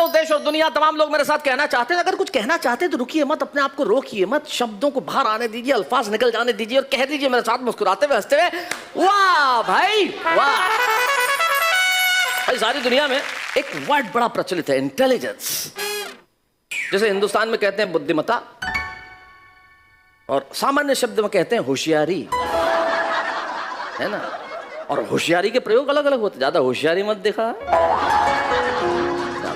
तो देश और दुनिया तमाम लोग मेरे साथ कहना चाहते हैं, अगर कुछ कहना चाहते हैं तो रुकिए मत, अपने आप को रोकिए मत, शब्दों को बाहर आने दीजिए, अल्फाज निकल जाने दीजिए और कह दीजिए मेरे साथ मुस्कुराते हुए हंसते हुए, वाह भाई वाह। भाई सारी दुनिया में एक वर्ड बड़ा प्रचलित है, इंटेलिजेंस। जैसे हिंदुस्तान में कहते हैं बुद्धिमत्ता और सामान्य शब्द में कहते हैं होशियारी, है ना। और होशियारी के प्रयोग अलग अलग होते, ज्यादा होशियारी मत दिखा,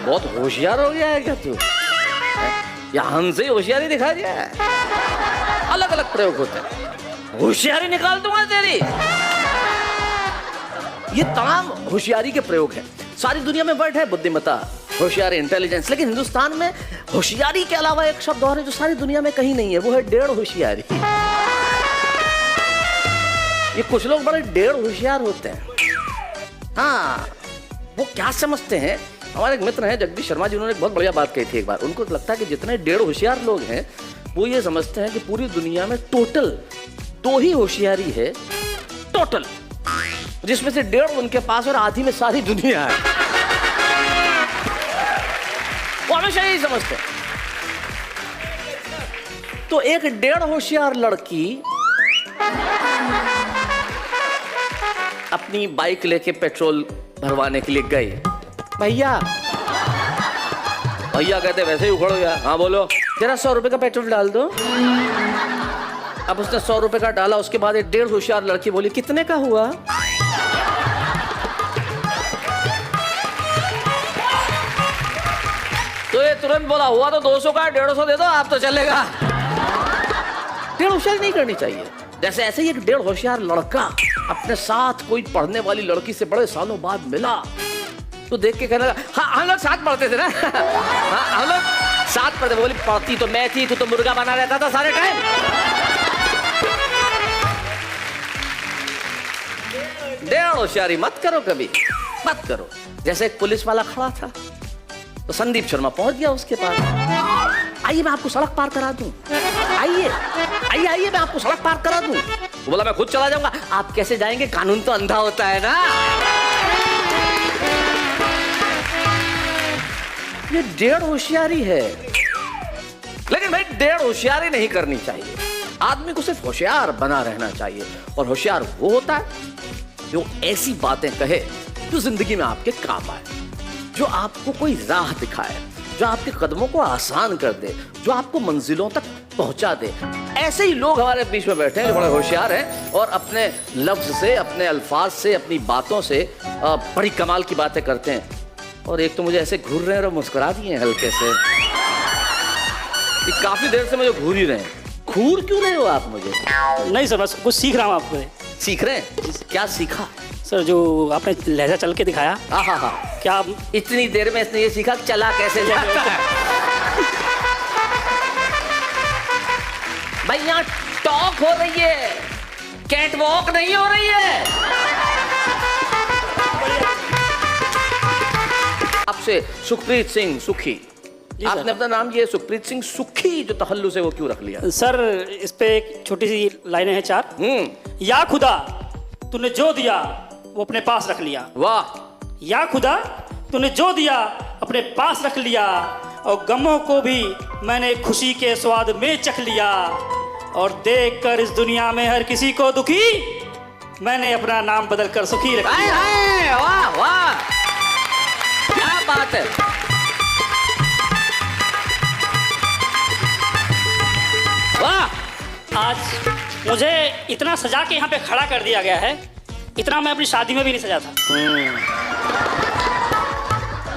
बहुत होशियार हो गया है क्या तू, या हमसे होशियारी दिखा दिया है। अलग अलग प्रयोग होते हैं, होशियारी निकाल दूंगा तेरी। ये तमाम होशियारी के प्रयोग हैं। सारी दुनिया में वर्ड है बुद्धिमत्ता, होशियारी, इंटेलिजेंस, लेकिन हिंदुस्तान में होशियारी के अलावा एक शब्द और है जो सारी दुनिया में कहीं नहीं है, वो है डेढ़ होशियारी। ये कुछ लोग बड़े डेढ़ होशियार होते हैं। हाँ, वो क्या समझते हैं, हमारे एक मित्र हैं जगदीश शर्मा जी, उन्होंने एक बहुत बढ़िया बात कही थी एक बार। उनको लगता है कि जितने डेढ़ होशियार लोग हैं वो ये समझते हैं कि पूरी दुनिया में टोटल 2 ही होशियारी है, टोटल, जिसमें से 1.5 उनके पास और आधी में सारी दुनिया है। वो हमेशा यही समझते हैं। तो एक 1.5 होशियार लड़की अपनी बाइक लेके पेट्रोल भरवाने के लिए गई। भैया कहते वैसे ही उखड़ गया, हाँ बोलो, जरा 100 रुपए का पेट्रोल डाल दो। अब उसने 100 रुपए का डाला, उसके बाद एक 1.5 होशियार लड़की बोली कितने का हुआ? तो ये तुरंत बोला हुआ तो 200 का, 150 दे दो आप तो चलेगा। 1.5 होशियारी नहीं करनी चाहिए। जैसे ऐसे ही एक 1.5 होशियार लड़का अपने साथ कोई पढ़ने वाली लड़की से बड़े सालों बाद मिला तो देख के कहने लगा, हाँ हम लोग साथ पढ़ते थे ना, हाँ हम लोग साथ पढ़ते। बोली पढ़ती तो मैं थी, तू तो मुर्गा बना रहता था सारे टाइम। 1.5 होशियारी मत करो, कभी मत करो। जैसे एक पुलिस वाला खड़ा था तो संदीप शर्मा पहुंच गया उसके पास। आइए मैं आपको सड़क पार करा दूं, आइए आइए आइए मैं आपको सड़क पार करा दूं। वो बोला मैं खुद चला जाऊंगा। आप कैसे जाएंगे, कानून तो अंधा होता है ना। ये 1.5 होशियारी है, लेकिन भाई 1.5 होशियारी नहीं करनी चाहिए। आदमी को सिर्फ होशियार बना रहना चाहिए, और होशियार वो होता है जो ऐसी बातें कहे जो जिंदगी में आपके काम आए, जो आपको कोई राह दिखाए, जो आपके कदमों को आसान कर दे, जो आपको मंजिलों तक पहुंचा दे। ऐसे ही लोग हमारे बीच में बैठे हैं जो बड़े होशियार हैं और अपने लफ्ज से, अपने अल्फाज से, अपनी बातों से बड़ी कमाल की बातें करते हैं। और एक तो मुझे ऐसे घूर रहे हैं और मुस्कुरा दिए हैं हल्के से। काफी देर से मुझे घूर ही रहे हैं। घूर क्यों रहे हो आप मुझे? नहीं सर, बस कुछ सीख रहा हूँ आपको। सीख रहे हैं? क्या सीखा सर? जो आपने लहजा चल के दिखाया। हाँ, क्या इतनी देर में इसने ये सीखा चला कैसे जाता है? भाई यहाँ टॉक हो रही है, कैट वॉक नहीं हो रही है। आपसे सुखप्रीत सिंह सुखी, आपने अपना नाम ये सुखप्रीत सिंह सुखी जो तहल्लुस है वो क्यों रख लिया? सर इस पे एक छोटी सी लाइनें हैं 4। या खुदा तूने जो दिया वो अपने पास रख लिया। वाह। या खुदा तूने जो दिया अपने पास रख लिया, और गमों को भी मैंने खुशी के स्वाद में चख लिया, और देखकर इस दुनिया में हर किसी को दुखी मैंने अपना नाम बदलकर सुखी रख लिया। वाह वाह, क्या बात है। वाह। आज मुझे इतना सजा के यहाँ पे खड़ा कर दिया गया है, इतना मैं अपनी शादी में भी नहीं सजा था।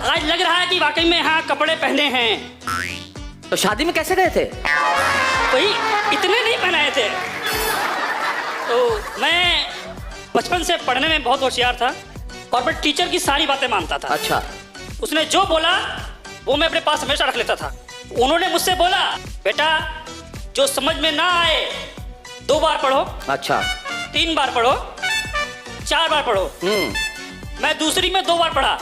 आज लग रहा है कि वाकई में यहाँ कपड़े पहने हैं। तो शादी में कैसे गए थे? वही इतने नहीं पहनाए थे। तो मैं बचपन से पढ़ने में बहुत होशियार था और मैं टीचर की सारी बातें मानता था। अच्छा। उसने जो बोला वो मैं अपने पास हमेशा रख लेता था। उन्होंने मुझसे बोला बेटा जो समझ में ना आए 2 बार पढ़ो। अच्छा। 3 बार पढ़ो, 4 बार पढ़ो। मैं दूसरी में 2 बार पढ़ा,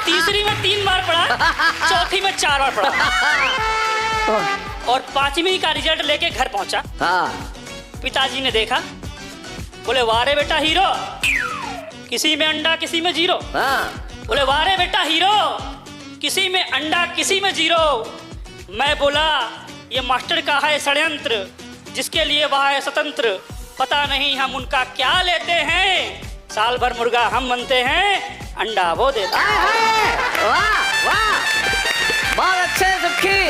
तीसरी में 3 बार पढ़ा, चौथी में 4 बार पढ़ा, और 5वीं का रिजल्ट लेके घर पहुंचा। हाँ। पिताजी ने देखा, बोले वाह रे बेटा हीरो, किसी में अंडा किसी में जीरो। हाँ। बोले वाह रे बेटा हीरो, किसी में अंडा किसी में जीरो। मैं बोला ये मास्टर का है षड्यंत्र, जिसके लिए वह है स्वतंत्र, पता नहीं हम उनका क्या लेते हैं। साल भर मुर्गा हम बनते हैं, अंडा वो देते हैं। वाह वाह, बहुत अच्छे सुखी,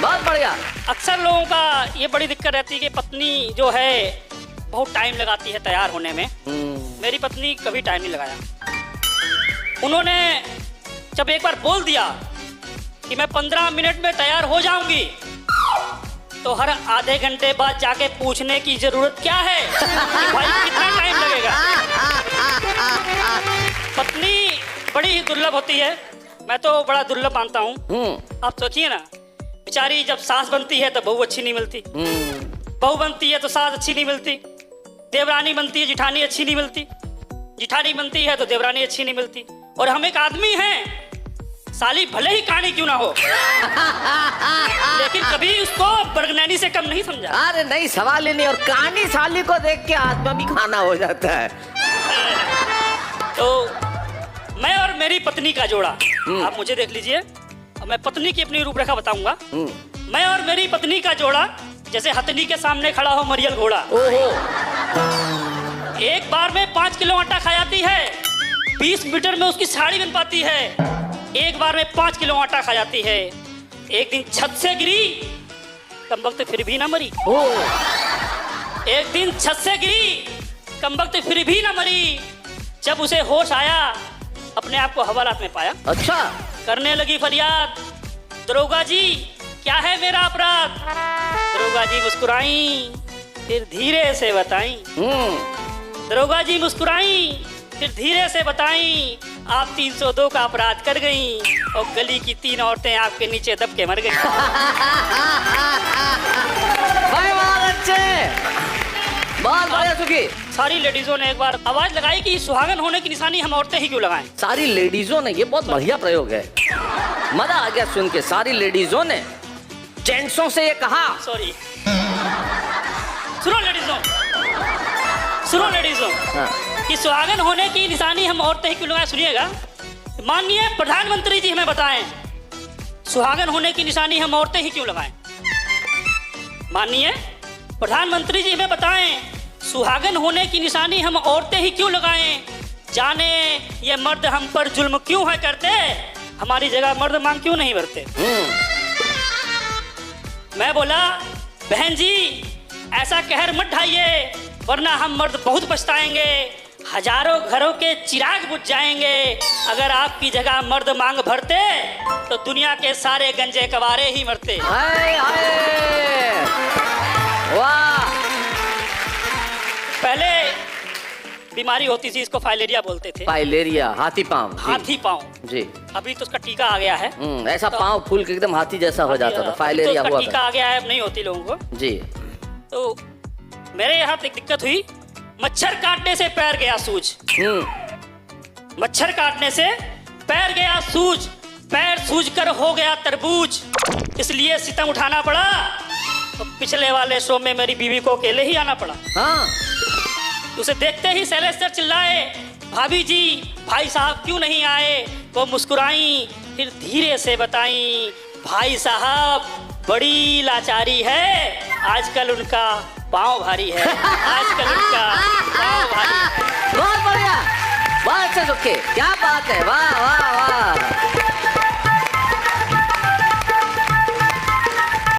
बहुत बढ़िया। अक्सर लोगों का ये बड़ी दिक्कत रहती है कि पत्नी जो है बहुत टाइम लगाती है तैयार होने में। मेरी पत्नी कभी टाइम नहीं लगाया। उन्होंने जब एक बार बोल दिया कि मैं 15 मिनट में तैयार हो जाऊंगी, तो हर आधे घंटे बाद जाके पूछने की जरूरत क्या है कि भाई कितना टाइम लगेगा। पत्नी बड़ी ही दुर्लभ होती है, मैं तो बड़ा दुर्लभ मानता हूँ। आप सोचिए ना, बेचारी जब सास बनती है तो बहू अच्छी नहीं मिलती, बहू बनती है तो सास अच्छी नहीं मिलती, देवरानी बनती है जिठानी अच्छी नहीं मिलती, जिठानी बनती है तो देवरानी अच्छी नहीं मिलती। और हम एक आदमी हैं, साली भले ही कहानी क्यों ना हो, लेकिन कभी उसको बरगनैनी से कम नहीं समझा। अरे नहीं, सवाल ही नहीं। और कहानी साली को देख के आत्मा भी खाना हो जाता है। तो मैं और मेरी पत्नी का जोड़ा, आप मुझे देख लीजिए, मैं पत्नी की अपनी रूपरेखा बताऊंगा। मैं और मेरी पत्नी का जोड़ा जैसे हथनी के सामने खड़ा हो मरियल घोड़ा। ओहो। एक बार में 5 किलो आटा खा जाती है, 20 मीटर में उसकी साड़ी बन पाती है। एक बार में 5 किलो आटा खा जाती है। एक दिन छत से गिरी, कमबख्त फिर भी ना मरी। एक दिन छत से गिरी, कमबख्त फिर भी ना मरी। जब उसे होश आया, अपने आप को हवालात में पाया। अच्छा। करने लगी फरियाद, दरोगा जी क्या है मेरा अपराध। दरोगा जी मुस्कुराई, फिर धीरे से बताई। दरोगा जी मुस्कुराई, फिर धीरे से बताई, आप 302 का अपराध कर गई और गली की 3 औरतें आपके नीचे दब के मर गई। भाई बहुत अच्छे, बहुत बढ़िया सुखी। सारी लेडीजों ने एक बार आवाज लगाई कि सुहागन होने की निशानी हम औरतें ही क्यों लगाएं। सारी लेडीजों ने, ये बहुत बढ़िया प्रयोग है, मजा आ गया सुन के। सारी लेडीजों ने जेंट्सों से ये कहा। सॉरी, सुनो लेडीजों, सुनो लेडीजों, कि सुहागन होने की निशानी हम औरतें ही क्यों लगाएं। सुनिएगा, माननीय प्रधानमंत्री जी हमें बताएं, सुहागन होने की निशानी हम औरतें ही क्यों लगाएं। माननीय प्रधानमंत्री जी हमें बताएं, सुहागन होने की निशानी हम औरतें ही क्यों लगाएं। जाने ये मर्द हम पर जुल्म क्यों है करते, हमारी जगह मर्द मांग क्यों नहीं भरते। मैं बोला बहन जी ऐसा कहर मत ढाइए, वरना हम मर्द बहुत पछताएंगे। हजारों घरों के चिराग बुझ जाएंगे। अगर आपकी जगह मर्द मांग भरते तो दुनिया के सारे गंजे कवारे ही मरते। हाय हाय, वाह। पहले बीमारी होती थी, इसको फाइलेरिया बोलते थे। फाइलेरिया, हाथी पाँव। हाथी पाँव जी। अभी तो उसका टीका आ गया है। ऐसा पाँव फूल के एकदम हाथी जैसा हो जाता था, फाइलेरिया तो हुआ टीका आ गया है, अब नहीं होती लोगों को। जी। तो मेरे यहाँ एक दिक्कत हुई, मच्छर काटने से पैर गया सूज। मच्छर काटने से पैर गया सूज, पैर सूज कर हो गया तरबूज, इसलिए सितम उठाना पड़ा। तो पिछले वाले शो में मेरी बीवी को अकेले ही आना पड़ा। हाँ। उसे देखते ही शैलेश सर चिल्लाए, भाभी जी भाई साहब क्यों नहीं आए। वो मुस्कुराई, फिर धीरे से बताई, भाई साहब बड़ी लाचारी है, आजकल उनका पाँव भारी है, आजकल उनका पाँव भारी है। बहुत बढ़िया, बहुत अच्छा सुखे, क्या बात है, वाह वाह वाह।